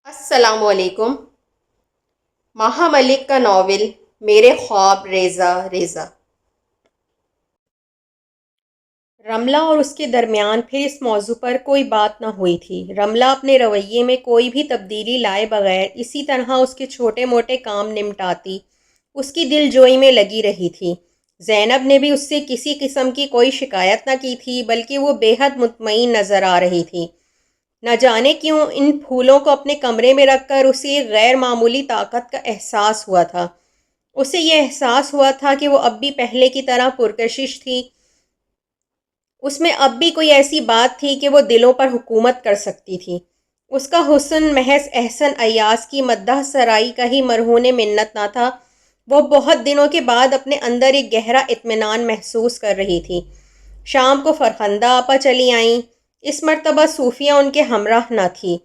السلام علیکم۔ ماہا ملک کا ناول میرے خواب ریزہ ریزہ۔ رملہ اور اس کے درمیان پھر اس موضوع پر کوئی بات نہ ہوئی تھی۔ رملہ اپنے رویے میں کوئی بھی تبدیلی لائے بغیر اسی طرح اس کے چھوٹے موٹے کام نمٹاتی اس کی دل جوئی میں لگی رہی تھی۔ زینب نے بھی اس سے کسی قسم کی کوئی شکایت نہ کی تھی، بلکہ وہ بے حد مطمئن نظر آ رہی تھی۔ نہ جانے کیوں ان پھولوں کو اپنے کمرے میں رکھ کر اسے ایک غیر معمولی طاقت کا احساس ہوا تھا۔ اسے یہ احساس ہوا تھا کہ وہ اب بھی پہلے کی طرح پرکشش تھی۔ اس میں اب بھی کوئی ایسی بات تھی کہ وہ دلوں پر حکومت کر سکتی تھی۔ اس کا حسن محض احسن ایاز کی مدح سرائی کا ہی مرہون منت نہ تھا۔ وہ بہت دنوں کے بعد اپنے اندر ایک گہرا اطمینان محسوس کر رہی تھی۔ شام کو فرخندہ آپا چلی آئیں۔ اس مرتبہ صوفیہ ان کے ہمراہ نہ تھی۔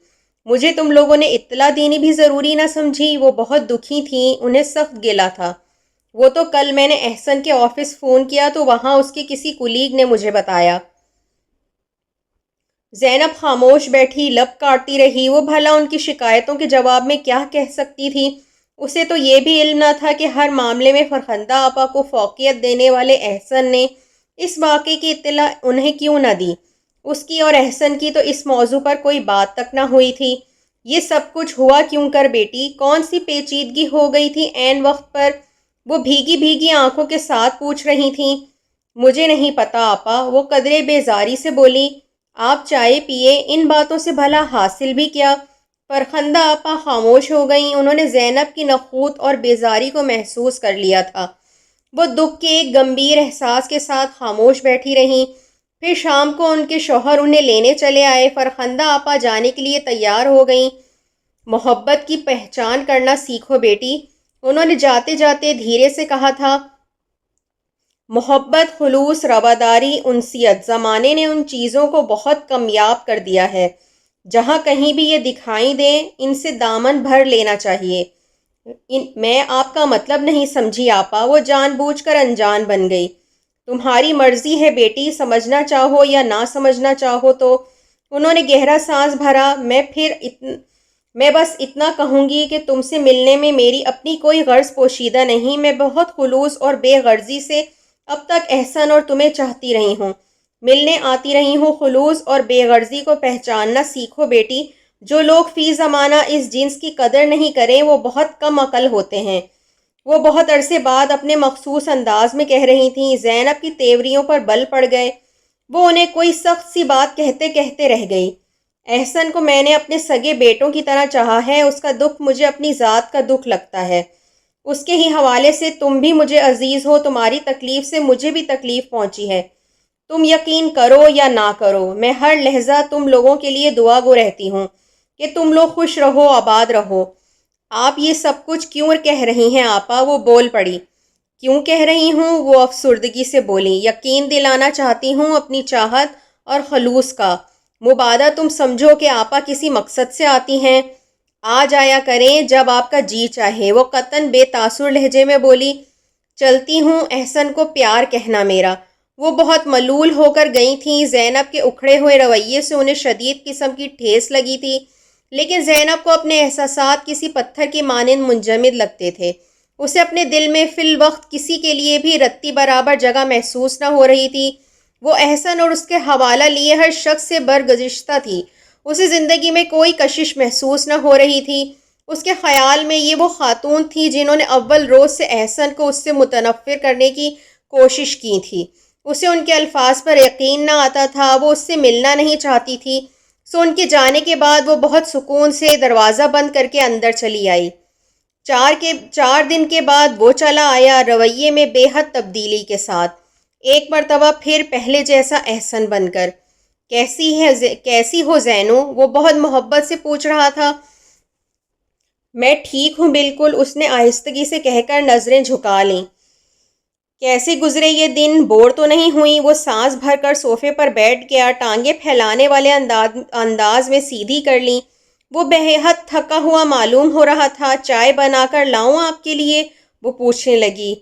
مجھے تم لوگوں نے اطلاع دینی بھی ضروری نہ سمجھی؟ وہ بہت دکھی تھیں، انہیں سخت گلہ تھا۔ وہ تو کل میں نے احسن کے آفس فون کیا تو وہاں اس کے کسی کولیگ نے مجھے بتایا۔ زینب خاموش بیٹھی، لب کاٹتی رہی۔ وہ بھلا ان کی شکایتوں کے جواب میں کیا کہہ سکتی تھی؟ اسے تو یہ بھی علم نہ تھا کہ ہر معاملے میں فرخندہ آپا کو فوقیت دینے والے احسن نے اس واقعے کی اطلاع انہیں کیوں نہ دی؟ اس کی اور احسن کی تو اس موضوع پر کوئی بات تک نہ ہوئی تھی۔ یہ سب کچھ ہوا کیوں کر بیٹی؟ کون سی پیچیدگی ہو گئی تھی عین وقت پر؟ وہ بھیگی بھیگی آنکھوں کے ساتھ پوچھ رہی تھیں۔ مجھے نہیں پتا آپا، وہ قدرے بیزاری سے بولی۔ آپ چائے پیئے، ان باتوں سے بھلا حاصل بھی کیا؟ فرخندہ آپا خاموش ہو گئیں۔ انہوں نے زینب کی نخوت اور بیزاری کو محسوس کر لیا تھا۔ وہ دکھ کے ایک گمبھیر احساس کے ساتھ خاموش بیٹھی رہیں۔ پھر شام کو ان کے شوہر انہیں لینے چلے آئے۔ فرخندہ آپا جانے کے لیے تیار ہو گئیں۔ محبت کی پہچان کرنا سیکھو بیٹی، انہوں نے جاتے جاتے دھیرے سے کہا تھا۔ محبت، خلوص، رواداری، انسیت، زمانے نے ان چیزوں کو بہت کمیاب کر دیا ہے۔ جہاں کہیں بھی یہ دکھائی دیں، ان سے دامن بھر لینا چاہیے۔ میں آپ کا مطلب نہیں سمجھی آپا، وہ جان بوجھ کر انجان بن گئی۔ تمہاری مرضی ہے بیٹی، سمجھنا چاہو یا نہ سمجھنا چاہو تو۔ انہوں نے گہرا سانس بھرا۔ میں بس اتنا کہوں گی کہ تم سے ملنے میں میری اپنی کوئی غرض پوشیدہ نہیں۔ میں بہت خلوص اور بے غرضی سے اب تک احسن اور تمہیں چاہتی رہی ہوں، ملنے آتی رہی ہوں۔ خلوص اور بے غرضی کو پہچاننا سیکھو بیٹی۔ جو لوگ فی زمانہ اس جنس کی قدر نہیں کریں وہ بہت کم عقل ہوتے ہیں۔ وہ بہت عرصے بعد اپنے مخصوص انداز میں کہہ رہی تھیں۔ زینب کی تیوریوں پر بل پڑ گئے۔ وہ انہیں کوئی سخت سی بات کہتے کہتے رہ گئی۔ احسن کو میں نے اپنے سگے بیٹوں کی طرح چاہا ہے، اس کا دکھ مجھے اپنی ذات کا دکھ لگتا ہے۔ اس کے ہی حوالے سے تم بھی مجھے عزیز ہو، تمہاری تکلیف سے مجھے بھی تکلیف پہنچی ہے۔ تم یقین کرو یا نہ کرو، میں ہر لحظہ تم لوگوں کے لیے دعا گو رہتی ہوں کہ تم لوگ خوش رہو، آباد رہو۔ آپ یہ سب کچھ کیوں کہہ رہی ہیں آپا؟ وہ بول پڑی۔ کیوں کہہ رہی ہوں؟ وہ افسردگی سے بولی۔ یقین دلانا چاہتی ہوں اپنی چاہت اور خلوص کا۔ مبادا تم سمجھو کہ آپا کسی مقصد سے آتی ہیں۔ آ جایا کریں جب آپ کا جی چاہے، وہ قطعاً بے تاثر لہجے میں بولی۔ چلتی ہوں، احسن کو پیار کہنا میرا۔ وہ بہت ملول ہو کر گئی تھیں۔ زینب کے اکھڑے ہوئے رویے سے انہیں شدید قسم کی ٹھیس لگی تھی، لیکن زینب کو اپنے احساسات کسی پتھر کی مانند منجمد لگتے تھے۔ اسے اپنے دل میں فی الوقت کسی کے لیے بھی رتی برابر جگہ محسوس نہ ہو رہی تھی۔ وہ احسن اور اس کے حوالہ لیے ہر شخص سے برگزشتہ تھی۔ اسے زندگی میں کوئی کشش محسوس نہ ہو رہی تھی۔ اس کے خیال میں یہ وہ خاتون تھی جنہوں نے اول روز سے احسن کو اس سے متنفر کرنے کی کوشش کی تھی۔ اسے ان کے الفاظ پر یقین نہ آتا تھا۔ وہ اس سے ملنا نہیں چاہتی تھی۔ سو ان کے جانے کے بعد وہ بہت سکون سے دروازہ بند کر کے اندر چلی آئی۔ 4 دن کے بعد وہ چلا آیا، رویے میں بے حد تبدیلی کے ساتھ، ایک مرتبہ پھر پہلے جیسا احسن بن کر۔ کیسی ہو زینو؟ وہ بہت محبت سے پوچھ رہا تھا۔ میں ٹھیک ہوں بالکل، اس نے آہستگی سے کہہ کر نظریں جھکا لیں۔ کیسے گزرے یہ دن؟ بور تو نہیں ہوئی؟ وہ سانس بھر کر صوفے پر بیٹھ گیا، ٹانگیں پھیلانے والے انداز میں سیدھی کر لیں۔ وہ بے حد تھکا ہوا معلوم ہو رہا تھا۔ چائے بنا کر لاؤں آپ کے لیے؟ وہ پوچھنے لگی۔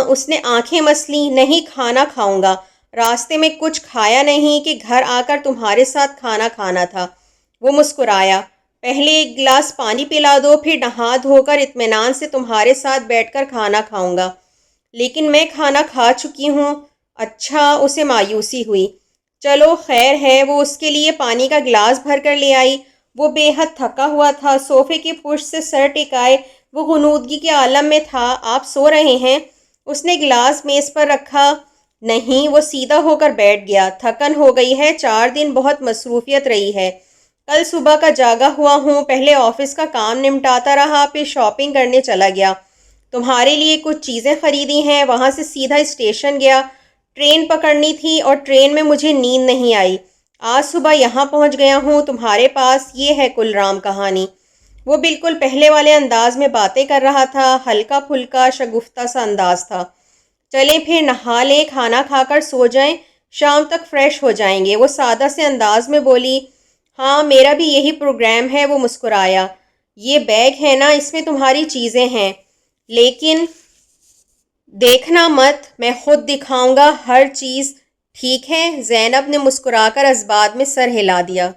اس نے آنکھیں مسلیں۔ نہیں، کھانا کھاؤں گا، راستے میں کچھ کھایا نہیں کہ گھر آ کر تمہارے ساتھ کھانا کھانا تھا۔ وہ مسکرایا۔ پہلے ایک گلاس پانی پلا دو، پھر نہا دھو کر اطمینان سے تمہارے ساتھ بیٹھ کر کھانا کھاؤں گا۔ لیکن میں کھانا کھا چکی ہوں۔ اچھا، اسے مایوسی ہوئی۔ چلو خیر ہے، وہ اس کے لیے پانی کا گلاس بھر کر لے آئی۔ وہ بے حد تھکا ہوا تھا، صوفے کی پشت سے سر ٹکائے وہ غنودگی کے عالم میں تھا۔ آپ سو رہے ہیں؟ اس نے گلاس میز پر رکھا۔ نہیں، وہ سیدھا ہو کر بیٹھ گیا۔ تھکن ہو گئی ہے، 4 دن بہت مصروفیت رہی ہے۔ کل صبح کا جاگا ہوا ہوں، پہلے آفس کا کام نمٹاتا رہا، پھر شاپنگ کرنے چلا گیا۔ تمہارے لیے کچھ چیزیں خریدی ہیں، وہاں سے سیدھا اسٹیشن گیا۔ ٹرین پکڑنی تھی اور ٹرین میں مجھے نیند نہیں آئی۔ آج صبح یہاں پہنچ گیا ہوں تمہارے پاس۔ یہ ہے کلرام کہانی۔ وہ بالکل پہلے والے انداز میں باتیں کر رہا تھا، ہلکا پھلکا شگفتہ سا انداز تھا۔ چلیں پھر نہا لیں، کھانا کھا کر سو جائیں، شام تک فریش ہو جائیں گے۔ وہ سادہ سے انداز میں بولی۔ ہاں، میرا بھی یہی پروگرام ہے، وہ مسکرایا۔ یہ بیگ ہے نا، اس میں تمہاری چیزیں ہیں، لیکن دیکھنا مت، میں خود دکھاؤں گا ہر چیز، ٹھیک ہے؟ زینب نے مسکرا کر اسباب میں سر ہلا دیا۔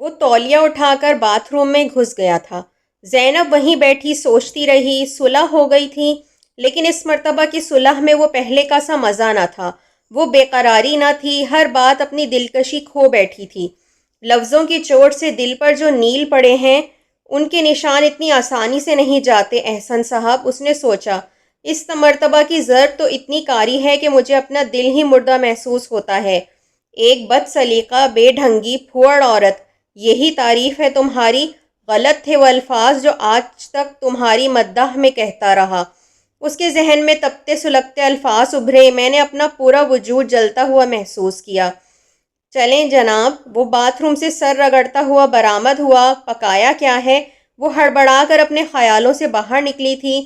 وہ تولیہ اٹھا کر باتھ روم میں گھس گیا تھا۔ زینب وہیں بیٹھی سوچتی رہی۔ صلح ہو گئی تھی، لیکن اس مرتبہ کی صلح میں وہ پہلے کا سا مزہ نہ تھا۔ وہ بے قراری نہ تھی، ہر بات اپنی دلکشی کھو بیٹھی تھی۔ لفظوں کی چوٹ سے دل پر جو نیل پڑے ہیں، ان کے نشان اتنی آسانی سے نہیں جاتے احسن صاحب، اس نے سوچا۔ اس مرتبہ کی ضرب تو اتنی کاری ہے کہ مجھے اپنا دل ہی مردہ محسوس ہوتا ہے۔ ایک بد سلیقہ، بے ڈھنگی، پھوڑ عورت، یہی تعریف ہے تمہاری؟ غلط تھے وہ الفاظ جو آج تک تمہاری مداح میں کہتا رہا۔ اس کے ذہن میں تپتے سلگتے الفاظ ابھرے۔ میں نے اپنا پورا وجود جلتا ہوا محسوس کیا۔ چلیں جناب۔ وہ باتھ روم سے سر رگڑتا ہوا برآمد ہوا۔ پکایا کیا ہے؟ وہ ہڑبڑا کر اپنے خیالوں سے باہر نکلی تھی۔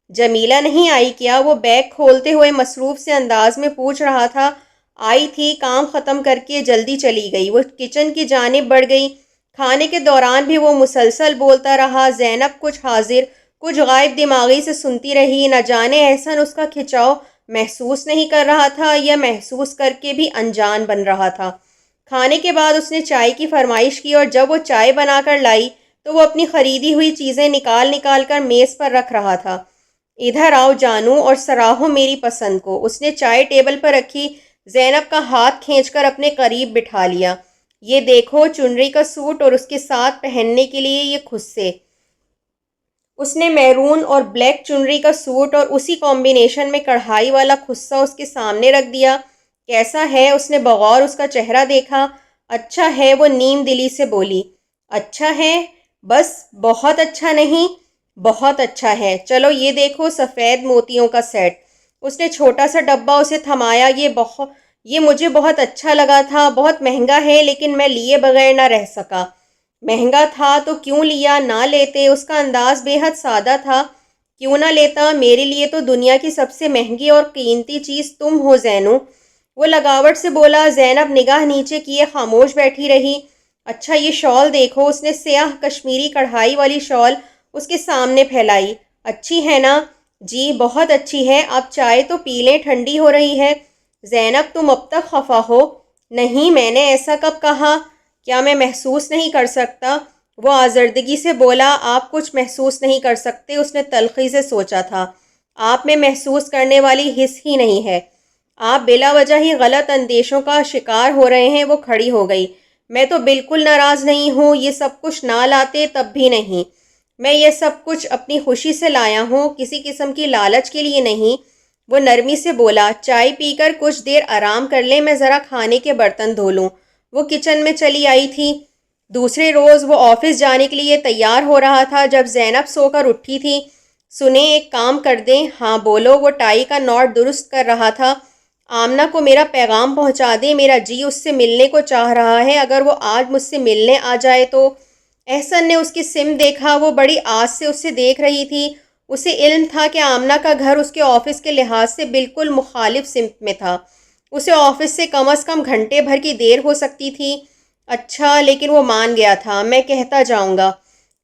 جمیلہ نہیں آئی کیا؟ وہ بیگ کھولتے ہوئے مصروف سے انداز میں پوچھ رہا تھا۔ آئی تھی، کام ختم کر کے جلدی چلی گئی۔ وہ کچن کی جانب بڑھ گئی۔ کھانے کے دوران بھی وہ مسلسل بولتا رہا۔ زینب کچھ حاضر کچھ غائب دماغی سے سنتی رہی۔ نہ جانے احسن اس کا کھچاؤ محسوس نہیں کر رہا تھا یا محسوس کر کے بھی انجان بن رہا تھا۔ کھانے کے بعد اس نے چائے کی فرمائش کی اور جب وہ چائے بنا کر لائی تو وہ اپنی خریدی ہوئی چیزیں نکال نکال کر میز پر رکھ رہا تھا۔ ادھر آؤ جانو اور سراہو میری پسند کو۔ اس نے چائے ٹیبل پر رکھی۔ زینب کا ہاتھ کھینچ کر اپنے قریب بٹھا لیا۔ یہ دیکھو، چنری کا سوٹ اور اس کے ساتھ پہننے کے لیے یہ خصے۔ اس نے میرون اور بلیک چنری کا سوٹ اور اسی کمبینیشن میں کڑھائی والا خصہ اس کے سامنے رکھ دیا۔ کیسا ہے؟ اس نے بغور اس کا چہرہ دیکھا۔ اچھا ہے، وہ نیم دلی سے بولی۔ اچھا ہے؟ بس بہت اچھا نہیں؟ بہت اچھا ہے۔ چلو یہ دیکھو، سفید موتیوں کا سیٹ۔ اس نے چھوٹا سا ڈبہ اسے تھمایا۔ یہ مجھے بہت اچھا لگا تھا۔ بہت مہنگا ہے، لیکن میں لیے بغیر نہ رہ سکا۔ مہنگا تھا تو کیوں لیا؟ نہ لیتے؟ اس کا انداز بے حد سادہ تھا۔ کیوں نہ لیتا؟ میرے لیے تو دنیا کی سب سے مہنگی اور قیمتی چیز تم ہو زینو۔ وہ لگاوٹ سے بولا۔ زینب نگاہ نیچے کیے خاموش بیٹھی رہی۔ اچھا یہ شال دیکھو۔ اس نے سیاہ کشمیری کڑھائی والی شال اس کے سامنے پھیلائی۔ اچھی ہے نا؟ جی بہت اچھی ہے۔ اب چائے تو پی لیں، ٹھنڈی ہو رہی ہے۔ زینب تم اب تک خفا ہو؟ نہیں، میں نے ایسا کب کہا؟ کیا میں محسوس نہیں کر سکتا؟ وہ آزردگی سے بولا۔ آپ کچھ محسوس نہیں کر سکتے، اس نے تلخی سے سوچا تھا۔ آپ میں محسوس کرنے والی حس ہی نہیں ہے۔ آپ بلا وجہ ہی غلط اندیشوں کا شکار ہو رہے ہیں۔ وہ کھڑی ہو گئی۔ میں تو بالکل ناراض نہیں ہوں، یہ سب کچھ نہ لاتے تب بھی نہیں۔ میں یہ سب کچھ اپنی خوشی سے لایا ہوں، کسی قسم کی لالچ کے لیے نہیں۔ وہ نرمی سے بولا۔ چائے پی کر کچھ دیر آرام کر لیں، میں ذرا کھانے کے برتن دھو لوں۔ وہ کچن میں چلی آئی تھی۔ دوسرے روز وہ آفس جانے کے لیے تیار ہو رہا تھا جب زینب سو کر اٹھی تھی۔ سنیں، ایک کام کر دیں؟ ہاں بولو۔ وہ ٹائی کا ناٹ درست کر رہا تھا۔ آمنہ کو میرا پیغام پہنچا دیں، میرا جی اس سے ملنے کو چاہ رہا ہے، اگر وہ آج مجھ سے ملنے آ جائے تو۔ احسن نے اس کی سمت دیکھا۔ وہ بڑی آس سے اسے دیکھ رہی تھی۔ اسے علم تھا کہ آمنہ کا گھر اس کے آفس کے لحاظ سے بالکل مخالف سمت میں تھا۔ اسے آفس سے کم از کم گھنٹے بھر کی دیر ہو سکتی تھی۔ اچھا، لیکن وہ مان گیا تھا۔ میں کہتا جاؤں گا۔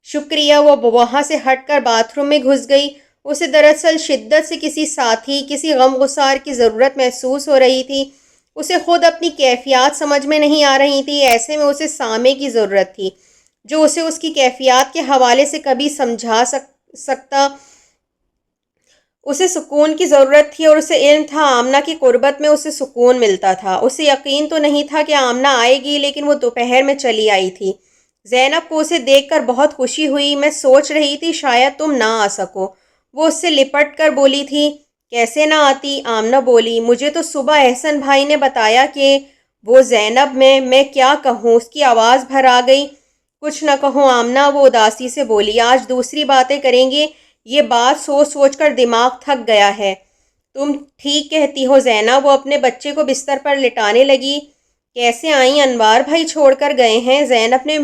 شکریہ۔ وہ وہاں سے ہٹ کر باتھ روم میں گھس گئی۔ اسے دراصل شدت سے کسی ساتھی، کسی غم گسار کی ضرورت محسوس ہو رہی تھی۔ اسے خود اپنی کیفیات سمجھ میں نہیں آ رہی تھی، ایسے میں اسے سامع کی ضرورت تھی جو اسے اس کی کیفیات کے حوالے سے کبھی سمجھا سکتا۔ اسے سکون کی ضرورت تھی اور اسے علم تھا آمنہ کی قربت میں اسے سکون ملتا تھا۔ اسے یقین تو نہیں تھا کہ آمنہ آئے گی، لیکن وہ دوپہر میں چلی آئی تھی۔ زینب کو اسے دیکھ کر بہت خوشی ہوئی۔ میں سوچ رہی تھی شاید تم نہ آ سکو، وہ اس سے لپٹ کر بولی تھی۔ کیسے نہ آتی؟ آمنہ بولی۔ مجھے تو صبح احسن بھائی نے بتایا کہ وہ زینب میں کیا کہوں؟ اس کی آواز بھر آ گئی۔ کچھ نہ کہو آمنہ، وہ اداسی سے بولی۔ آج دوسری باتیں کریں گے، یہ بات سوچ سوچ کر دماغ تھک گیا ہے۔ تم ٹھیک کہتی ہو زینب۔ وہ اپنے بچے کو بستر پر لٹانے لگی۔ کیسے آئیں؟ انوار بھائی چھوڑ کر گئے ہیں؟ زینب نے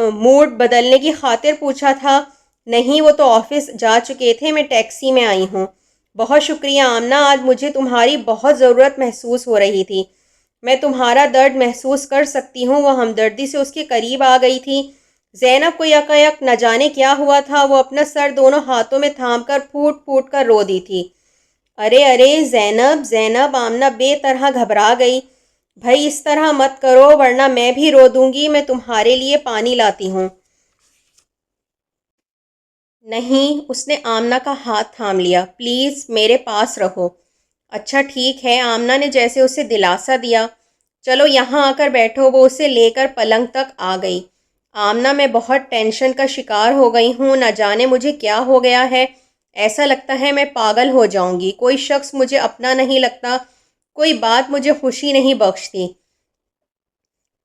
موڈ بدلنے کی خاطر پوچھا تھا۔ نہیں، وہ تو آفس جا چکے تھے، میں ٹیکسی میں آئی ہوں۔ بہت شکریہ آمنہ، آج مجھے تمہاری بہت ضرورت محسوس ہو رہی تھی۔ میں تمہارا درد محسوس کر سکتی ہوں۔ وہ ہمدردی سے اس کے قریب آ گئی تھی۔ زینب کو یکایک نہ جانے کیا ہوا تھا، وہ اپنا سر دونوں ہاتھوں میں تھام کر پھوٹ پھوٹ کر رو دی تھی۔ ارے ارے زینب زینب، آمنہ بے طرح گھبرا گئی۔ بھائی اس طرح مت کرو ورنہ میں بھی رو دوں گی، میں تمہارے لیے پانی لاتی ہوں۔ نہیں، اس نے آمنہ کا ہاتھ تھام لیا۔ پلیز میرے پاس رہو۔ اچھا ٹھیک ہے، آمنہ نے جیسے اسے دلاسا دیا۔ چلو یہاں آ کر بیٹھو۔ وہ اسے لے کر پلنگ تک آ گئی۔ آمنہ، میں بہت ٹینشن کا شکار ہو گئی ہوں، نہ جانے مجھے کیا ہو گیا ہے۔ ایسا لگتا ہے میں پاگل ہو جاؤں گی۔ کوئی شخص مجھے اپنا نہیں لگتا، کوئی بات مجھے خوشی نہیں بخشتی۔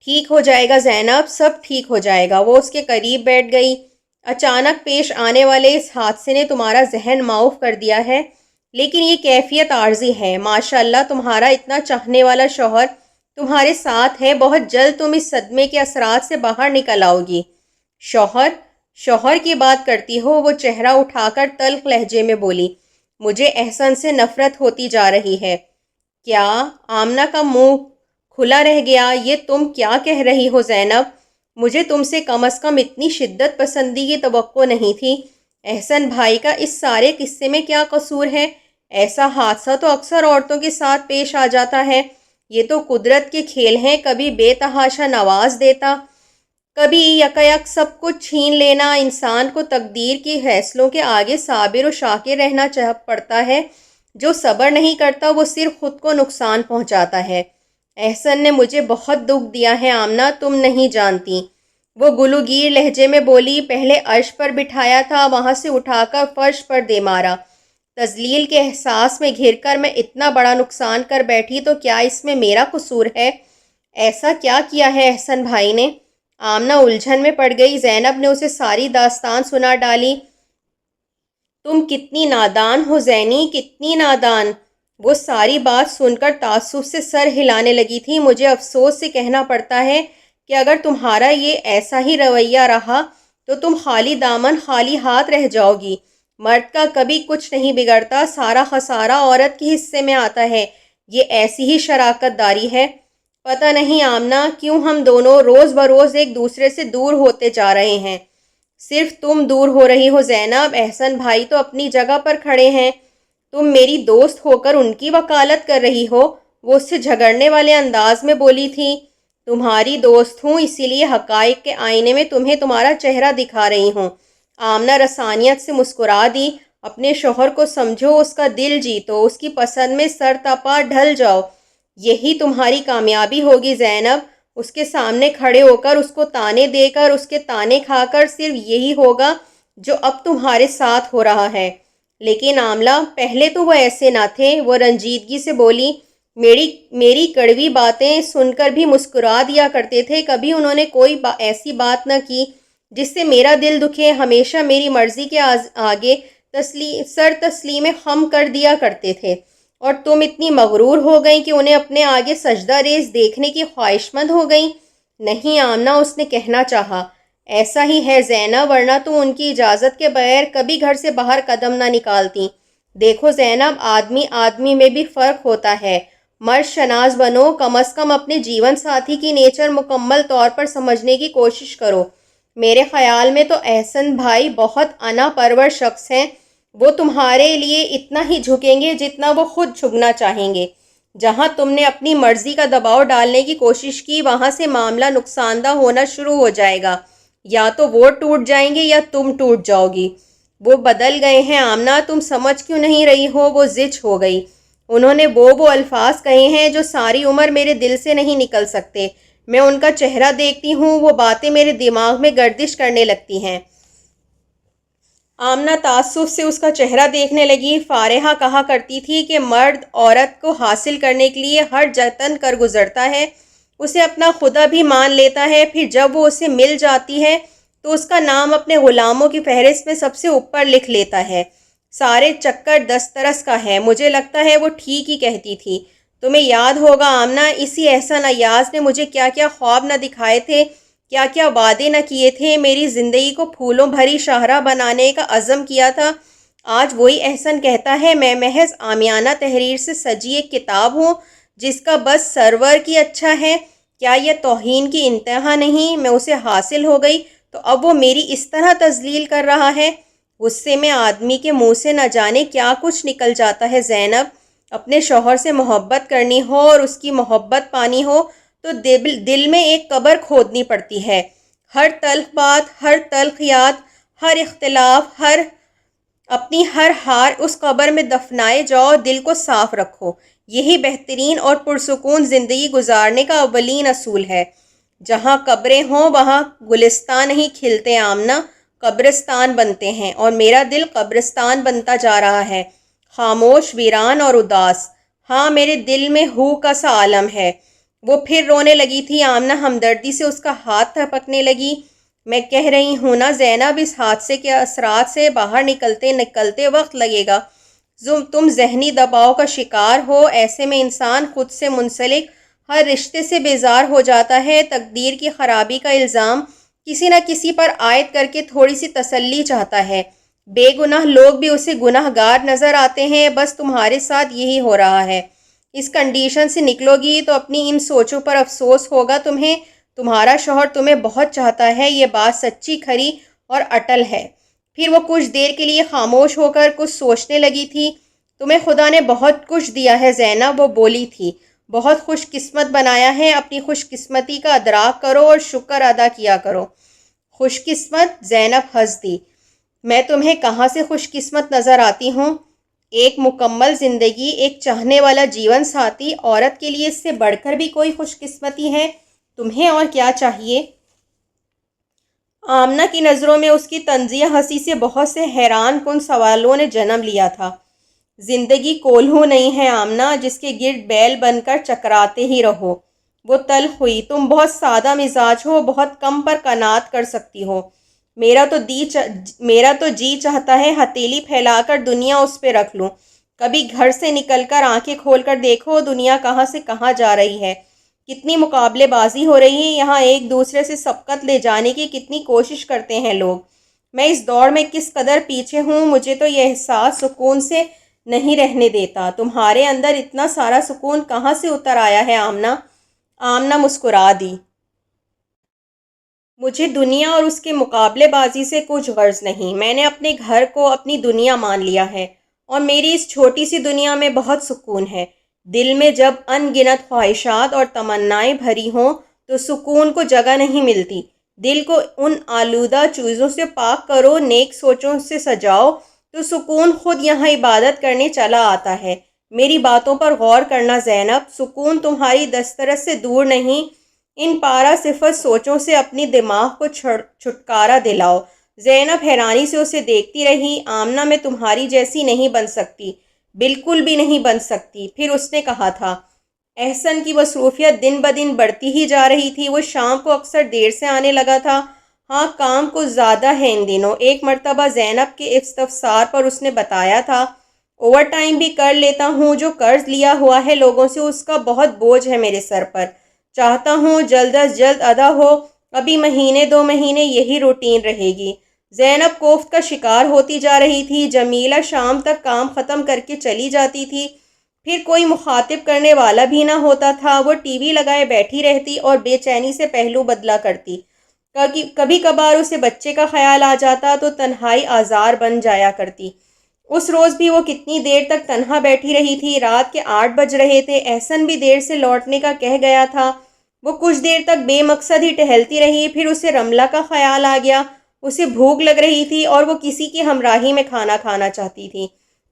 ٹھیک ہو جائے گا زینب، سب ٹھیک ہو جائے گا۔ وہ اس کے قریب بیٹھ گئی۔ اچانک پیش آنے والے اس حادثے نے تمہارا ذہن معاف کر دیا ہے، لیکن یہ کیفیت عارضی ہے۔ ماشاءاللہ تمہارا اتنا چاہنے والا شوہر تمہارے ساتھ ہے، بہت جلد تم اس صدمے کے اثرات سے باہر نکل آؤ گی۔ شوہر؟ شوہر کی بات کرتی ہو؟ وہ چہرہ اٹھا کر تلخ لہجے میں بولی۔ مجھے احسن سے نفرت ہوتی جا رہی ہے۔ کیا؟ آمنہ کا منہ کھلا رہ گیا۔ یہ تم کیا کہہ رہی ہو زینب؟ مجھے تم سے کم از کم اتنی شدت پسندی کی توقع نہیں تھی۔ احسن بھائی کا اس سارے قصے میں کیا قصور ہے؟ ایسا حادثہ تو اکثر عورتوں کے ساتھ پیش آ جاتا ہے۔ یہ تو قدرت کے کھیل ہیں، کبھی بے تحاشا نواز دیتا، کبھی یکایک سب کچھ چھین لینا۔ انسان کو تقدیر کی فیصلوں کے آگے صابر و شاکر رہنا پڑتا ہے۔ جو صبر نہیں کرتا وہ صرف خود کو نقصان پہنچاتا ہے۔ احسن نے مجھے بہت دکھ دیا ہے آمنہ، تم نہیں جانتی۔ وہ گلوگیر لہجے میں بولی۔ پہلے عرش پر بٹھایا تھا، وہاں سے اٹھا کر فرش پر دے مارا۔ تذلیل کے احساس میں گھر کر میں اتنا بڑا نقصان کر بیٹھی تو کیا اس میں میرا قصور ہے؟ ایسا کیا کیا ہے احسن بھائی نے؟ آمنہ الجھن میں پڑ گئی۔ زینب نے اسے ساری داستان سنا ڈالی۔ تم کتنی نادان ہو زینی، کتنی نادان۔ وہ ساری بات سن کر تعصب سے سر ہلانے لگی تھی۔ مجھے افسوس سے کہنا پڑتا ہے کہ اگر تمہارا یہ ایسا ہی رویہ رہا تو تم خالی دامن خالی ہاتھ رہ جاؤ گی۔ مرد کا کبھی کچھ نہیں بگڑتا، سارا خسارہ عورت کے حصے میں آتا ہے۔ یہ ایسی ہی شراکت داری ہے۔ پتہ نہیں آمنہ کیوں ہم دونوں روز بروز ایک دوسرے سے دور ہوتے جا رہے ہیں۔ صرف تم دور ہو رہی ہو زینب، احسن بھائی تو اپنی جگہ پر کھڑے ہیں۔ تم میری دوست ہو کر ان کی وکالت کر رہی ہو، وہ اس سے جھگڑنے والے انداز میں بولی تھی۔ تمہاری دوست ہوں، اسی لیے حقائق کے آئینے میں تمہیں تمہارا چہرہ دکھا رہی ہوں۔ آمنہ رسانیت سے مسکرا دی۔ اپنے شوہر کو سمجھو، اس کا دل جیتو، اس کی پسند میں سر تپا ڈھل جاؤ، یہی تمہاری کامیابی ہوگی زینب۔ اس کے سامنے کھڑے ہو کر، اس کو تانے دے کر، اس کے تانے کھا کر صرف یہی ہوگا جو اب تمہارے ساتھ ہو رہا ہے۔ لیکن آملہ، پہلے تو وہ ایسے نہ تھے۔ وہ رنجیدگی سے بولی۔ میری کڑوی باتیں سن کر بھی مسکرا دیا کرتے تھے، کبھی انہوں نے کوئی ایسی بات نہ کی جس سے میرا دل دکھے، ہمیشہ میری مرضی کے آگے سر تسلیم خم کر دیا کرتے تھے۔ اور تم اتنی مغرور ہو گئیں کہ انہیں اپنے آگے سجدہ ریز دیکھنے کی خواہش مند ہو گئیں۔ نہیں آمنہ، اس نے کہنا چاہا۔ ایسا ہی ہے زینب، ورنہ تم ان کی اجازت کے بغیر کبھی گھر سے باہر قدم نہ نکالتی۔ دیکھو زینب، آدمی آدمی میں بھی فرق ہوتا ہے۔ مرد شناس بنو، کم از کم اپنے جیون ساتھی کی نیچر مکمل طور پر سمجھنے کی کوشش کرو۔ میرے خیال میں تو احسن بھائی بہت انا پرور شخص ہیں۔ وہ تمہارے لیے اتنا ہی جھکیں گے جتنا وہ خود جھکنا چاہیں گے۔ جہاں تم نے اپنی مرضی کا دباؤ ڈالنے کی کوشش کی وہاں سے معاملہ نقصان دہ ہونا شروع ہو جائے گا۔ یا تو وہ ٹوٹ جائیں گے یا تم ٹوٹ جاؤ گی۔ وہ بدل گئے ہیں آمنہ، تم سمجھ کیوں نہیں رہی ہو؟ وہ زچ ہو گئی۔ انہوں نے وہ الفاظ کہے ہیں جو ساری عمر میرے دل سے نہیں نکل سکتے۔ میں ان کا چہرہ دیکھتی ہوں، وہ باتیں میرے دماغ میں گردش کرنے لگتی ہیں۔ آمنہ تعصب سے اس کا چہرہ دیکھنے لگی۔ فارحہ کہا کرتی تھی کہ مرد عورت کو حاصل کرنے کے لیے ہر جتن کر گزرتا ہے، اسے اپنا خدا بھی مان لیتا ہے، پھر جب وہ اسے مل جاتی ہے تو اس کا نام اپنے غلاموں کی فہرست میں سب سے اوپر لکھ لیتا ہے۔ سارے چکر دسترس کا ہے۔ مجھے لگتا ہے وہ ٹھیک ہی کہتی تھی۔ تمہیں یاد ہوگا آمنہ، اسی احسن ایاز نے مجھے کیا کیا خواب نہ دکھائے تھے، کیا کیا وعدے نہ کیے تھے، میری زندگی کو پھولوں بھری شاہراہ بنانے کا عزم کیا تھا۔ آج وہی احسن کہتا ہے میں محض عامیانہ تحریر سے سجی ایک کتاب ہوں جس کا بس سرور کی اچھا ہے۔ کیا یہ توہین کی انتہا نہیں؟ میں اسے حاصل ہو گئی تو اب وہ میری اس طرح تذلیل کر رہا ہے۔ غصے میں آدمی کے منہ سے نہ جانے کیا کچھ نکل جاتا ہے زینب۔ اپنے شوہر سے محبت کرنی ہو اور اس کی محبت پانی ہو تو دل میں ایک قبر کھودنی پڑتی ہے۔ ہر تلخ بات، ہر تلخ یاد، ہر اختلاف، اپنی ہر ہار اس قبر میں دفنائے جاؤ، دل کو صاف رکھو۔ یہی بہترین اور پرسکون زندگی گزارنے کا اولین اصول ہے۔ جہاں قبریں ہوں وہاں گلستان نہیں کھلتے آمنہ، قبرستان بنتے ہیں، اور میرا دل قبرستان بنتا جا رہا ہے، خاموش، ویران اور اداس۔ ہاں، میرے دل میں ہو کا سا عالم ہے۔ وہ پھر رونے لگی تھی۔ آمنہ ہمدردی سے اس کا ہاتھ تھپکنے لگی۔ میں کہہ رہی ہوں نا زینب، اس حادثے کے اثرات سے باہر نکلتے وقت لگے گا۔ تم ذہنی دباؤ کا شکار ہو، ایسے میں انسان خود سے منسلک ہر رشتے سے بیزار ہو جاتا ہے، تقدیر کی خرابی کا الزام کسی نہ کسی پر عائد کر کے تھوڑی سی تسلی چاہتا ہے۔ بے گناہ لوگ بھی اسے گناہ گار نظر آتے ہیں۔ بس تمہارے ساتھ یہی ہو رہا ہے۔ اس کنڈیشن سے نکلو گی تو اپنی ان سوچوں پر افسوس ہوگا تمہیں۔ تمہارا شوہر تمہیں بہت چاہتا ہے، یہ بات سچی، کھری اور اٹل ہے۔ پھر وہ کچھ دیر کے لیے خاموش ہو کر کچھ سوچنے لگی تھی۔ تمہیں خدا نے بہت کچھ دیا ہے زینب، وہ بولی تھی، بہت خوش قسمت بنایا ہے۔ اپنی خوش قسمتی کا ادراک کرو اور شکر ادا کیا کرو۔ خوش قسمت؟ زینب ہنس دی۔ میں تمہیں کہاں سے خوش قسمت نظر آتی ہوں؟ ایک مکمل زندگی، ایک چاہنے والا جیون ساتھی، عورت کے لیے اس سے بڑھ کر بھی کوئی خوش قسمتی ہے؟ تمہیں اور کیا چاہیے؟ آمنہ کی نظروں میں اس کی طنزیہ ہنسی سے بہت سے حیران کن سوالوں نے جنم لیا تھا۔ زندگی کولہو نہیں ہے آمنہ جس کے گرد بیل بن کر چکراتے ہی رہو۔ وہ تلخ ہوئی۔ تم بہت سادہ مزاج ہو، بہت کم پر قناعت کر سکتی ہو۔ میرا تو جی چاہتا ہے ہتھیلی پھیلا کر دنیا اس پہ رکھ لوں۔ کبھی گھر سے نکل کر آنکھیں کھول کر دیکھو، دنیا کہاں سے کہاں جا رہی ہے، کتنی مقابلے بازی ہو رہی ہے یہاں، ایک دوسرے سے سبقت لے جانے کی کتنی کوشش کرتے ہیں لوگ۔ میں اس دوڑ میں کس قدر پیچھے ہوں، مجھے تو یہ احساس سکون سے نہیں رہنے دیتا۔ تمہارے اندر اتنا سارا سکون کہاں سے اتر آیا ہے آمنہ؟ آمنہ مسکرا دی۔ مجھے دنیا اور اس کے مقابلے بازی سے کچھ غرض نہیں۔ میں نے اپنے گھر کو اپنی دنیا مان لیا ہے، اور میری اس چھوٹی سی دنیا میں بہت سکون ہے۔ دل میں جب ان گنت خواہشات اور تمنائیں بھری ہوں تو سکون کو جگہ نہیں ملتی۔ دل کو ان آلودہ چیزوں سے پاک کرو، نیک سوچوں سے سجاؤ، تو سکون خود یہاں عبادت کرنے چلا آتا ہے۔ میری باتوں پر غور کرنا زینب، سکون تمہاری دسترس سے دور نہیں، ان پارا صفت سوچوں سے اپنی دماغ کو چھٹکارا دلاؤ۔ زینب حیرانی سے اسے دیکھتی رہی۔ آمنہ میں تمہاری جیسی نہیں بن سکتی، بالکل بھی نہیں بن سکتی۔ پھر اس نے کہا تھا۔ احسن کی مصروفیت دن بدن بڑھتی ہی جا رہی تھی۔ وہ شام کو اکثر دیر سے آنے لگا تھا۔ ہاں، کام کچھ زیادہ ہے ان دنوں۔ ایک مرتبہ زینب کے استفسار پر اس نے بتایا تھا، اوور ٹائم بھی کر لیتا ہوں، جو قرض لیا ہوا ہے لوگوں سے اس کا بہت بوجھ ہے میرے سر پر، چاہتا ہوں جلد از جلد ادا ہو۔ ابھی مہینے 2 مہینے یہی روٹین رہے گی۔ زینب کوفت کا شکار ہوتی جا رہی تھی۔ جمیلہ شام تک کام ختم کر کے چلی جاتی تھی، پھر کوئی مخاطب کرنے والا بھی نہ ہوتا تھا۔ وہ ٹی وی لگائے بیٹھی رہتی اور بے چینی سے پہلو بدلا کرتی۔ کبھی کبھار اسے بچے کا خیال آ جاتا تو تنہائی آزار بن جایا کرتی۔ اس روز بھی وہ کتنی دیر تک تنہا بیٹھی رہی تھی۔ رات کے 8 بج رہے تھے۔ احسن بھی دیر سے لوٹنے کا کہہ گیا تھا۔ وہ کچھ دیر تک بے مقصد ہی ٹہلتی رہی، پھر اسے رملہ کا خیال آ گیا۔ اسے بھوک لگ رہی تھی اور وہ کسی کی ہمراہی میں کھانا کھانا چاہتی تھی۔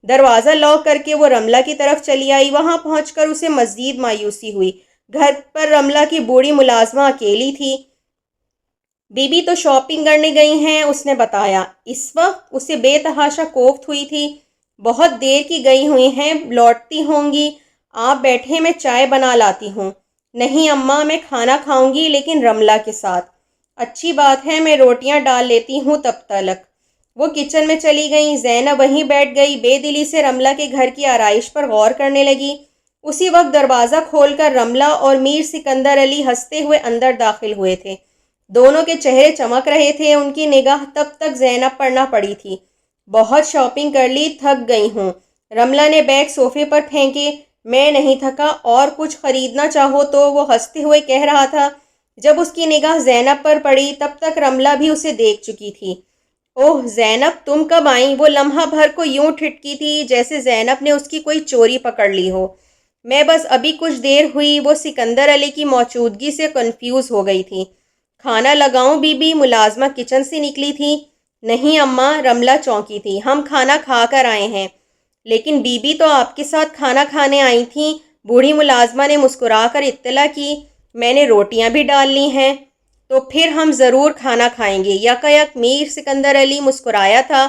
دروازہ لاک کر کے وہ رملہ کی طرف چلی آئی۔ وہاں پہنچ کر اسے مزید مایوسی ہوئی۔ گھر پر رملہ کی بوڑھی ملازمہ اکیلی تھی۔ بی بی تو شاپنگ کرنے گئی ہیں، اس نے بتایا۔ اس وقت اسے بے تحاشا کوفت ہوئی تھی۔ بہت دیر کی گئی ہوئی ہیں، لوٹتی ہوں گی۔ آپ بیٹھے، میں چائے بنا لاتی ہوں۔ نہیں اماں، میں کھانا کھاؤں گی لیکن رملہ کے ساتھ۔ اچھی بات ہے، میں روٹیاں ڈال لیتی ہوں تب تلک۔ وہ کچن میں چلی گئیں۔ زینب وہیں بیٹھ گئی، بے دلی سے رملہ کے گھر کی آرائش پر غور کرنے لگی۔ اسی وقت دروازہ کھول کر رملہ اور میر سکندر علی ہنستے ہوئے اندر داخل ہوئے تھے۔ دونوں کے چہرے چمک رہے تھے۔ ان کی نگاہ تب تک زینب پر نہ پڑی تھی۔ بہت شاپنگ کر لی، تھک گئی ہوں۔ رملہ نے بیگ صوفے پر پھینکے۔ میں نہیں تھکا، اور کچھ خریدنا چاہو تو، وہ ہنستے ہوئے کہہ رہا تھا۔ جب اس کی نگاہ زینب پر پڑی تب تک رملہ بھی اسے دیکھ چکی تھی۔ اوہ زینب، تم کب آئیں؟ وہ لمحہ بھر کو یوں ٹھٹکی تھی جیسے زینب نے اس کی کوئی چوری پکڑ لی ہو۔ میں بس ابھی کچھ دیر ہوئی۔ وہ سکندر علی کی موجودگی سے کنفیوز ہو گئی تھی۔ کھانا لگاؤں بی بی؟ ملازمہ کچن سے نکلی تھی۔ نہیں اماں، رملہ چونکی تھی۔ ہم کھانا کھا کر آئے ہیں۔ لیکن بی بی تو آپ کے ساتھ کھانا کھانے آئی تھیں، بوڑھی ملازمہ نے مسکرا کر اطلاع کی۔ میں نے روٹیاں بھی ڈال لی ہیں۔ تو پھر ہم ضرور کھانا کھائیں گے۔ یکایک میر سکندر علی مسکرایا تھا۔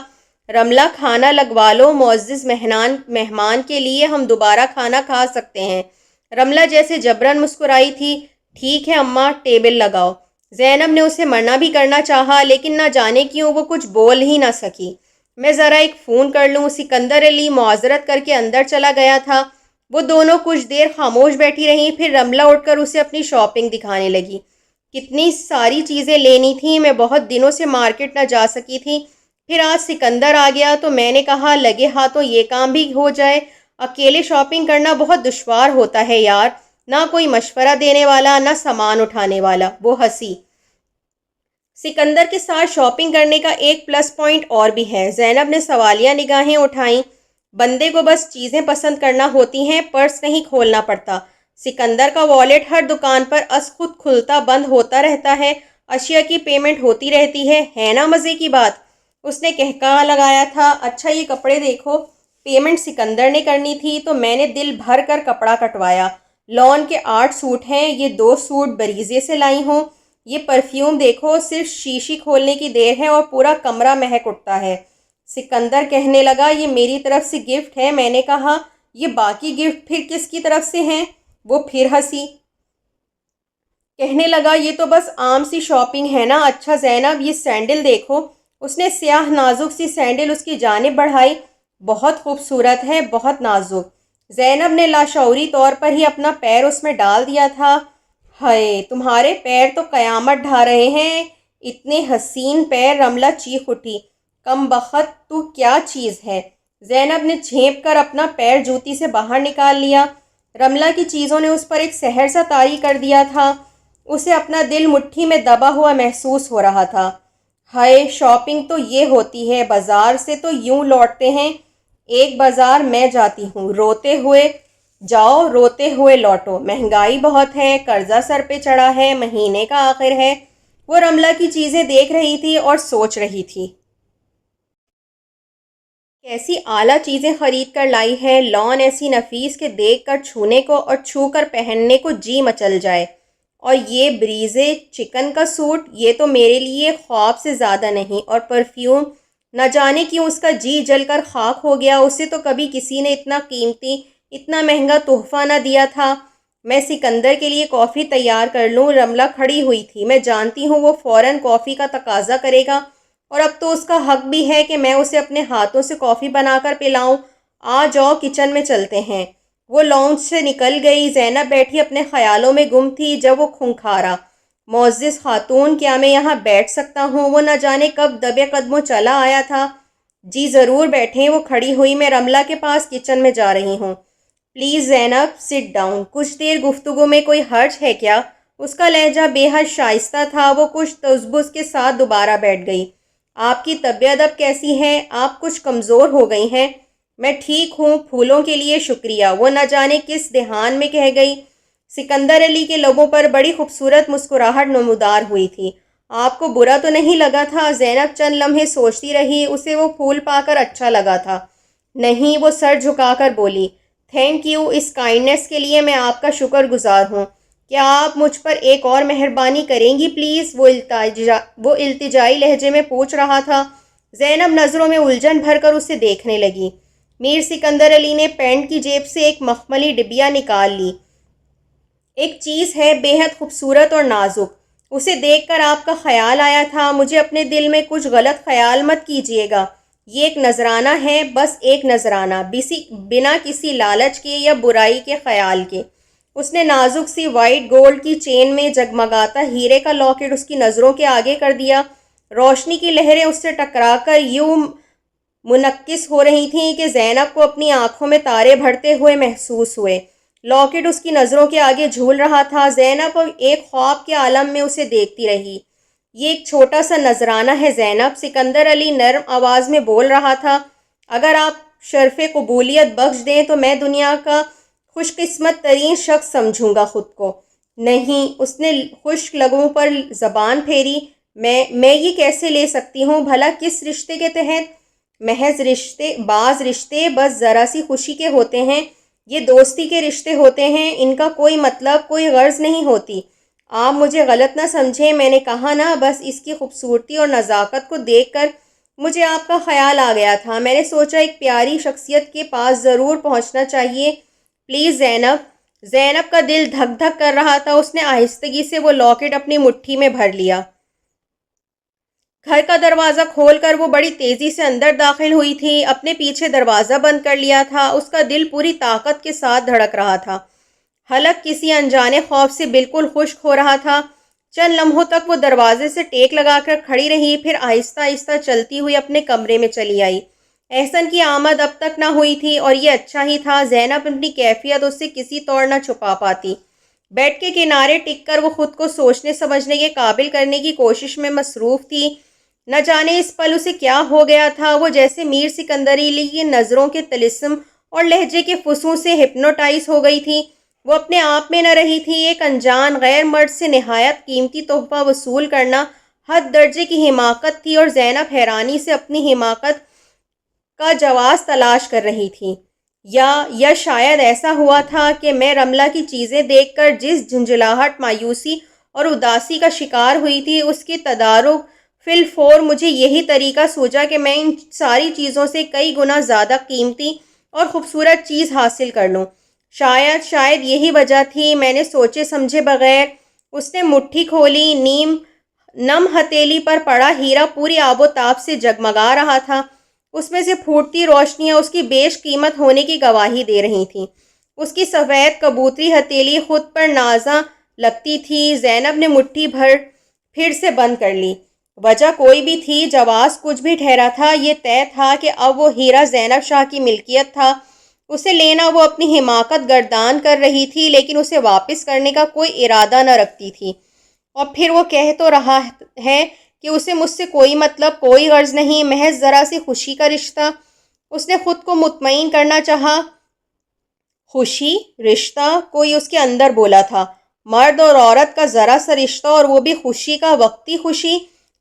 رملہ، کھانا لگوا لو، معزز مہمان کے لیے ہم دوبارہ کھانا کھا سکتے ہیں۔ رملہ جیسے جبراً مسکرائی تھی۔ ٹھیک ہے اماں، ٹیبل لگاؤ۔ زینب نے اسے منع بھی کرنا چاہا لیکن نہ جانے کیوں وہ کچھ بول ہی نہ سکی۔ میں ذرا ایک فون کر لوں؟ سکندر علی معذرت کر کے اندر چلا گیا تھا۔ وہ دونوں کچھ دیر خاموش بیٹھی رہیں، پھر رملہ اٹھ کر اسے اپنی شاپنگ دکھانے لگی۔ کتنی ساری چیزیں لینی تھیں، میں بہت دنوں سے مارکیٹ نہ جا سکی تھی۔ پھر آج سکندر آ گیا تو میں نے کہا لگے ہاتھوں یہ کام بھی ہو جائے۔ اکیلے شاپنگ کرنا بہت دشوار ہوتا ہے یار، نہ کوئی مشورہ دینے والا، نہ سامان اٹھانے والا۔ وہ ہنسی۔ سکندر کے ساتھ شاپنگ کرنے کا ایک پلس پوائنٹ اور بھی ہے۔ زینب نے سوالیہ نگاہیں اٹھائیں۔ بندے کو بس چیزیں پسند کرنا ہوتی ہیں، پرس نہیں کھولنا پڑتا۔ سکندر کا والیٹ ہر دکان پر از خود کھلتا بند ہوتا رہتا ہے، اشیاء کی پیمنٹ ہوتی رہتی ہے نا مزے کی بات؟ اس نے کہکہا لگایا تھا۔ اچھا یہ کپڑے دیکھو۔ پیمنٹ سکندر نے کرنی تھی تو میں نے دل بھر کر کپڑا کٹوایا۔ لون کے 8 سوٹ ہیں، یہ 2 سوٹ بریزے سے لائی ہوں۔ یہ پرفیوم دیکھو، صرف شیشی کھولنے کی دیر ہے اور پورا کمرہ مہک اٹھتا ہے۔ سکندر کہنے لگا یہ میری طرف سے گفٹ ہے۔ میں نے کہا یہ باقی گفٹ پھر کس کی طرف سے ہیں؟ وہ پھر ہنسی۔ کہنے لگا یہ تو بس عام سی شاپنگ ہے نا۔ اچھا زینب، یہ سینڈل دیکھو۔ اس نے سیاہ نازک سی سینڈل اس کی جانب بڑھائی۔ بہت خوبصورت ہے، بہت نازک۔ زینب نے لاشعوری طور پر ہی اپنا پیر اس میں ڈال دیا تھا۔ ہائے، تمہارے پیر تو قیامت ڈھا رہے ہیں، اتنے حسین پیر۔ رملہ چیخ اٹھی۔ کم بخت، تو کیا چیز ہے؟ زینب نے جھینپ کر اپنا پیر جوتی سے باہر نکال لیا۔ رملہ کی چیزوں نے اس پر ایک سحر سا طاری کر دیا تھا۔ اسے اپنا دل مٹھی میں دبا ہوا محسوس ہو رہا تھا۔ ہائے، شاپنگ تو یہ ہوتی ہے، بازار سے تو یوں لوٹتے ہیں۔ ایک بازار میں جاتی ہوں، روتے ہوئے جاؤ، روتے ہوئے لوٹو۔ مہنگائی بہت ہے، قرضہ سر پہ چڑھا ہے، مہینے کا آخر ہے۔ وہ رملہ کی چیزیں دیکھ رہی تھی اور سوچ رہی تھی۔ کیسی اعلیٰ چیزیں خرید کر لائی ہے۔ لون ایسی نفیس کہ دیکھ کر چھونے کو اور چھو کر پہننے کو جی مچل جائے۔ اور یہ بریزے چکن کا سوٹ، یہ تو میرے لیے خواب سے زیادہ نہیں۔ اور پرفیوم، نہ جانے کیوں اس کا جی جل کر خاک ہو گیا۔ اسے تو کبھی کسی نے اتنا قیمتی، اتنا مہنگا تحفہ نہ دیا تھا۔ میں سکندر کے لیے کافی تیار کر لوں؟ رملہ کھڑی ہوئی تھی۔ میں جانتی ہوں وہ فوراً کافی کا تقاضا کرے گا، اور اب تو اس کا حق بھی ہے کہ میں اسے اپنے ہاتھوں سے کافی بنا کر پلاؤں۔ آ جاؤ، کچن میں چلتے ہیں۔ وہ لاؤنج سے نکل گئی۔ زینب بیٹھی اپنے خیالوں میں گم تھی جب وہ کھنکھارا۔ معزز خاتون، کیا میں یہاں بیٹھ سکتا ہوں؟ وہ نہ جانے کب دبے قدموں چلا آیا تھا۔ جی ضرور بیٹھیں، وہ کھڑی ہوئی۔ میں رملہ کے پاس کچن میں جا رہی ہوں۔ Please Zainab, sit down. کچھ دیر گفتگو میں کوئی حرج ہے کیا؟ اس کا لہجہ بے حد شائستہ تھا۔ وہ کچھ تذبذب کے ساتھ دوبارہ بیٹھ گئی۔ آپ کی طبیعت اب کیسی ہے؟ آپ کچھ کمزور ہو گئی ہیں۔ میں ٹھیک ہوں، پھولوں کے لیے شکریہ، وہ نہ جانے کس دھیان میں کہہ گئی۔ سکندر علی کے لبوں پر بڑی خوبصورت مسکراہٹ نمودار ہوئی تھی۔ آپ کو برا تو نہیں لگا تھا؟ زینب چند لمحے سوچتی رہی، اسے وہ پھول پا کر اچھا لگا تھا۔ نہیں، وہ سر جھکا کر بولی، تھینک یو، اس کائنڈنس کے لیے میں آپ کا شکر گزار ہوں۔ کیا آپ مجھ پر ایک اور مہربانی کریں گی پلیز؟ وہ التجائی لہجے میں پوچھ رہا تھا۔ زینب نظروں میں الجھن بھر کر اسے دیکھنے لگی۔ میر سکندر علی نے پینٹ کی جیب سے ایک مخملی ڈبیا نکال لی۔ ایک چیز ہے بے حد خوبصورت اور نازک، اسے دیکھ کر آپ کا خیال آیا تھا۔ مجھے اپنے دل میں کچھ غلط خیال مت کیجیے گا، یہ ایک نذرانہ ہے، بس ایک نذرانہ، بنا کسی لالچ کے یا برائی کے خیال کے۔ اس نے نازک سی وائٹ گولڈ کی چین میں جگمگاتا ہیرے کا لاکٹ اس کی نظروں کے آگے کر دیا۔ روشنی کی لہریں اس سے ٹکرا کر یوں منعکس ہو رہی تھیں کہ زینب کو اپنی آنکھوں میں تارے بھرتے ہوئے محسوس ہوئے۔ لاکٹ اس کی نظروں کے آگے جھول رہا تھا۔ زینب ایک خواب کے عالم میں اسے دیکھتی رہی۔ یہ ایک چھوٹا سا نذرانہ ہے زینب، سکندر علی نرم آواز میں بول رہا تھا۔ اگر آپ شرف قبولیت بخش دیں تو میں دنیا کا خوش قسمت ترین شخص سمجھوں گا خود کو۔ نہیں، اس نے خشک لبوں پر زبان پھیری، میں یہ کیسے لے سکتی ہوں؟ بھلا کس رشتے کے تحت؟ محض بعض رشتے بس ذرا سی خوشی کے ہوتے ہیں، یہ دوستی کے رشتے ہوتے ہیں، ان کا کوئی مطلب، کوئی غرض نہیں ہوتی۔ آپ مجھے غلط نہ سمجھیں، میں نے کہا نا، بس اس کی خوبصورتی اور نزاکت کو دیکھ کر مجھے آپ کا خیال آ گیا تھا۔ میں نے سوچا ایک پیاری شخصیت کے پاس ضرور پہنچنا چاہیے۔ پلیز زینب۔ زینب کا دل دھک دھک کر رہا تھا۔ اس نے آہستگی سے وہ لاکٹ اپنی مٹھی میں بھر لیا۔ گھر کا دروازہ کھول کر وہ بڑی تیزی سے اندر داخل ہوئی تھی، اپنے پیچھے دروازہ بند کر لیا تھا۔ اس کا دل پوری طاقت کے ساتھ دھڑک رہا تھا۔ حلق کسی انجانے خوف سے بالکل خشک ہو رہا تھا۔ چند لمحوں تک وہ دروازے سے ٹیک لگا کر کھڑی رہی، پھر آہستہ آہستہ چلتی ہوئی اپنے کمرے میں چلی آئی۔ احسن کی آمد اب تک نہ ہوئی تھی اور یہ اچھا ہی تھا، زینب اپنی کیفیت اس سے کسی طور نہ چھپا پاتی۔ بیڈ کے کنارے ٹک کر وہ خود کو سوچنے سمجھنے کے قابل کرنے کی کوشش میں مصروف تھی۔ نہ جانے اس پل اسے کیا ہو گیا تھا، وہ جیسے میر سکندر علی کی نظروں کے طلسم اور لہجے کے فسوں سے ہپنوٹائز ہو گئی تھی۔ وہ اپنے آپ میں نہ رہی تھی۔ ایک انجان غیر مرد سے نہایت قیمتی تحفہ وصول کرنا حد درجے کی حماقت تھی اور زینب حیرانی سے اپنی حماقت کا جواز تلاش کر رہی تھی۔ یا شاید ایسا ہوا تھا کہ میں رملہ کی چیزیں دیکھ کر جس جھنجھلاہٹ، مایوسی اور اداسی کا شکار ہوئی تھی، اس کی تدارک فی الفور مجھے یہی طریقہ سوچا کہ میں ان ساری چیزوں سے کئی گنا زیادہ قیمتی اور خوبصورت چیز حاصل کر لوں۔ شاید یہی وجہ تھی۔ میں نے سوچے سمجھے بغیر اس نے مٹھی کھولی۔ نم ہتھیلی پر پڑا ہیرا پوری آب و تاب سے جگمگا رہا تھا۔ اس میں سے پھوٹتی روشنیاں اس کی بیش قیمت ہونے کی گواہی دے رہی تھیں۔ اس کی سفید کبوتری ہتھیلی خود پر نازاں لگتی تھی۔ زینب نے مٹھی پھر سے بند کر لی۔ وجہ کوئی بھی تھی، جواز کچھ بھی ٹھہرا تھا، یہ طے تھا کہ اب وہ ہیرا زینب شاہ کی ملکیت تھا۔ اسے لینا وہ اپنی حماقت گردان کر رہی تھی، لیکن اسے واپس کرنے کا کوئی ارادہ نہ رکھتی تھی۔ اور پھر وہ کہہ تو رہا ہے کہ اسے مجھ سے کوئی مطلب، کوئی غرض نہیں، محض ذرا سی خوشی کا رشتہ۔ اس نے خود کو مطمئن کرنا چاہا۔ خوشی؟ رشتہ؟ کوئی اس کے اندر بولا تھا۔ مرد اور عورت کا ذرا سا رشتہ، اور وہ بھی خوشی کا، وقتی خوشی۔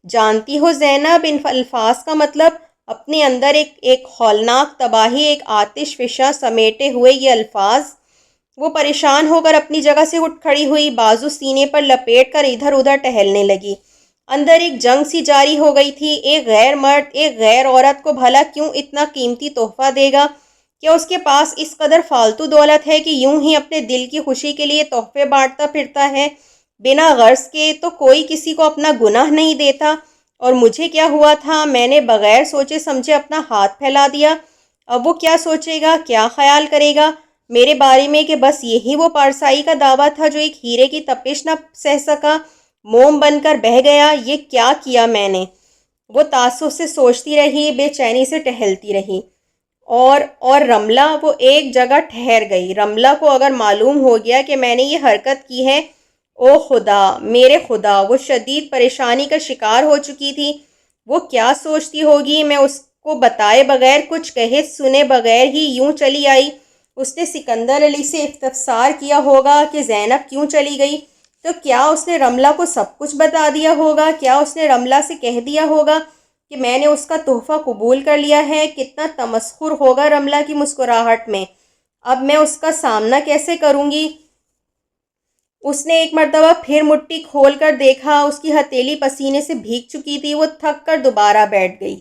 جانتی ہو زینب، ان الفاظ کا مطلب؟ اپنے اندر ایک ہولناک تباہی، ایک آتش فشاں سمیٹے ہوئے یہ الفاظ۔ وہ پریشان ہو کر اپنی جگہ سے اٹھ کھڑی ہوئی، بازو سینے پر لپیٹ کر ادھر ادھر ٹہلنے لگی۔ اندر ایک جنگ سی جاری ہو گئی تھی۔ ایک غیر مرد ایک غیر عورت کو بھلا کیوں اتنا قیمتی تحفہ دے گا؟ کیا اس کے پاس اس قدر فالتو دولت ہے کہ یوں ہی اپنے دل کی خوشی کے لیے تحفے بانٹتا پھرتا ہے بنا غرض کے؟ تو کوئی کسی کو اپنا گناہ نہیں دیتا۔ اور مجھے کیا ہوا تھا؟ میں نے بغیر سوچے سمجھے اپنا ہاتھ پھیلا دیا۔ اب وہ کیا سوچے گا، کیا خیال کرے گا میرے بارے میں کہ بس یہی وہ پارسائی کا دعویٰ تھا جو ایک ہیرے کی تپش نہ سہ سکا، موم بن کر بہہ گیا؟ یہ کیا کیا میں نے؟ وہ تعصب سے سوچتی رہی، بے چینی سے ٹہلتی رہی۔ اور رملہ؟ وہ ایک جگہ ٹھہر گئی۔ رملہ کو اگر معلوم ہو گیا کہ میں نے یہ حرکت کی ہے، او خدا، میرے خدا! وہ شدید پریشانی کا شکار ہو چکی تھی۔ وہ کیا سوچتی ہوگی میں اس کو بتائے بغیر، کچھ کہے سنے بغیر ہی یوں چلی آئی؟ اس نے سکندر علی سے استفسار کیا ہوگا کہ زینب کیوں چلی گئی؟ تو کیا اس نے رملہ کو سب کچھ بتا دیا ہوگا؟ کیا اس نے رملہ سے کہہ دیا ہوگا کہ میں نے اس کا تحفہ قبول کر لیا ہے؟ کتنا تمسخر ہوگا رملہ کی مسکراہٹ میں! اب میں اس کا سامنا کیسے کروں گی؟ اس نے ایک مرتبہ پھر مٹھی کھول کر دیکھا، اس کی ہتھیلی پسینے سے بھیگ چکی تھی۔ وہ تھک کر دوبارہ بیٹھ گئی۔